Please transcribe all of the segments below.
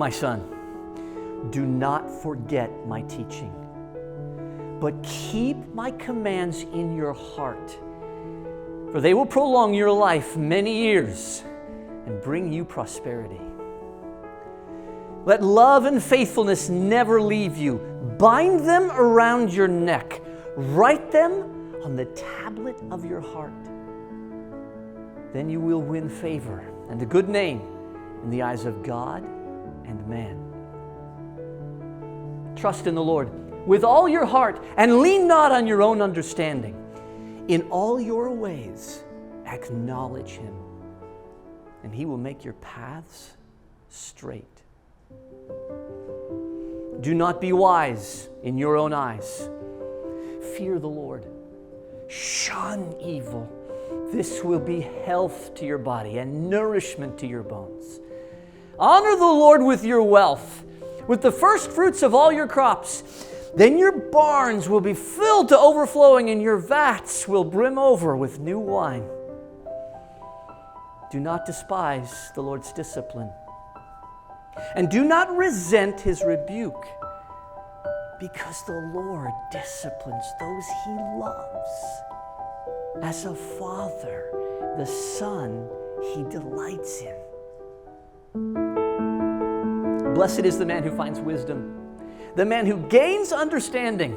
My son, do not forget my teaching, but keep my commands in your heart, for they will prolong your life many years and bring you prosperity. Let love and faithfulness never leave you. Bind them around your neck. Write them on the tablet of your heart. Then you will win favor and a good name in the eyes of God and man. Trust in the Lord with all your heart and lean not on your own understanding. In all your ways acknowledge Him, and He will make your paths straight. Do not be wise in your own eyes. Fear the Lord. Shun evil. This will be health to your body and nourishment to your bones. Honor the Lord with your wealth, with the first fruits of all your crops. Then your barns will be filled to overflowing, and your vats will brim over with new wine. Do not despise the Lord's discipline, and do not resent His rebuke, because the Lord disciplines those He loves. As a father, the son He delights in. Blessed is the man who finds wisdom, the man who gains understanding.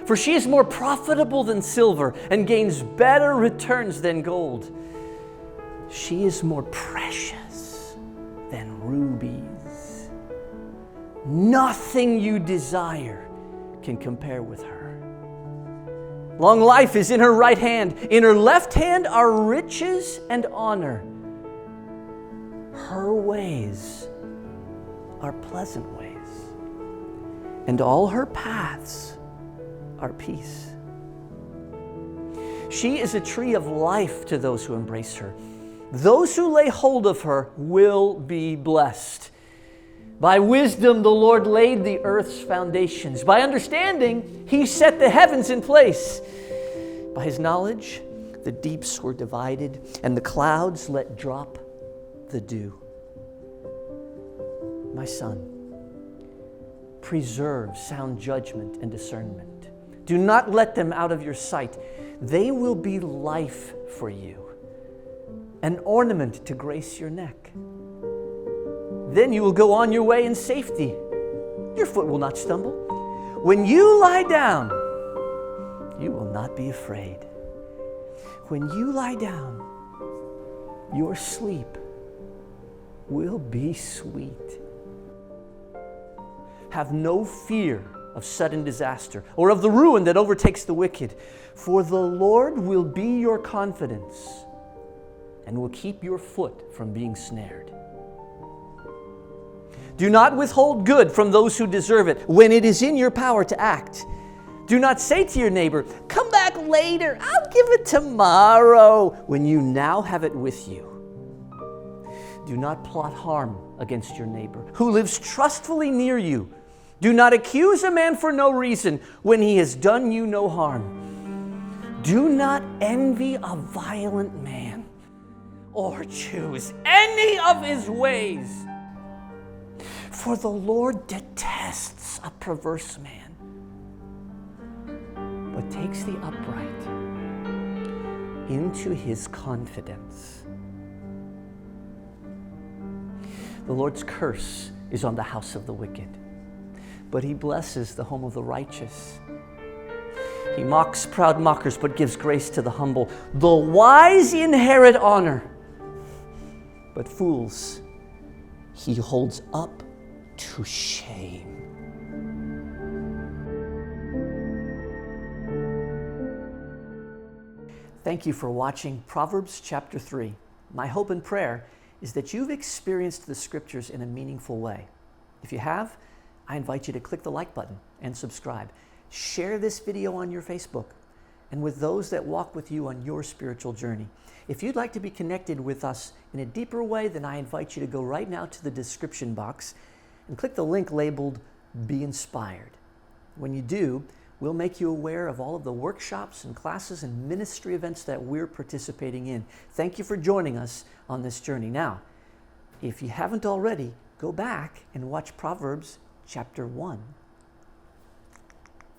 For she is more profitable than silver and gains better returns than gold. She is more precious than rubies. Nothing you desire can compare with her. Long life is in her right hand. In her left hand are riches and honor. Her ways are pleasant ways, and all her paths are peace. She is a tree of life to those who embrace her. Those who lay hold of her will be blessed. By wisdom the Lord laid the earth's foundations. By understanding He set the heavens in place. By His knowledge the deeps were divided, and the clouds let drop the dew. My son, preserve sound judgment and discernment. Do not let them out of your sight. They will be life for you, an ornament to grace your neck. Then you will go on your way in safety. Your foot will not stumble. When you lie down, you will not be afraid. When you lie down, your sleep will be sweet. Have no fear of sudden disaster or of the ruin that overtakes the wicked, for the Lord will be your confidence and will keep your foot from being snared. Do not withhold good from those who deserve it when it is in your power to act. Do not say to your neighbor, "Come back later, I'll give it tomorrow," when you now have it with you. Do not plot harm against your neighbor who lives trustfully near you. Do not accuse a man for no reason when he has done you no harm. Do not envy a violent man or choose any of his ways. For the Lord detests a perverse man, but takes the upright into His confidence. The Lord's curse is on the house of the wicked, but He blesses the home of the righteous. He mocks proud mockers, but gives grace to the humble. The wise inherit honor, but fools He holds up to shame. Thank you for watching Proverbs chapter 3. My hope and prayer is that you've experienced the Scriptures in a meaningful way. If you have, I invite you to click the like button and subscribe. Share this video on your Facebook and with those that walk with you on your spiritual journey. If you'd like to be connected with us in a deeper way, then I invite you to go right now to the description box and click the link labeled Be Inspired. When you do, we'll make you aware of all of the workshops and classes and ministry events that we're participating in. Thank you for joining us on this journey. Now, if you haven't already, go back and watch Proverbs chapter 1.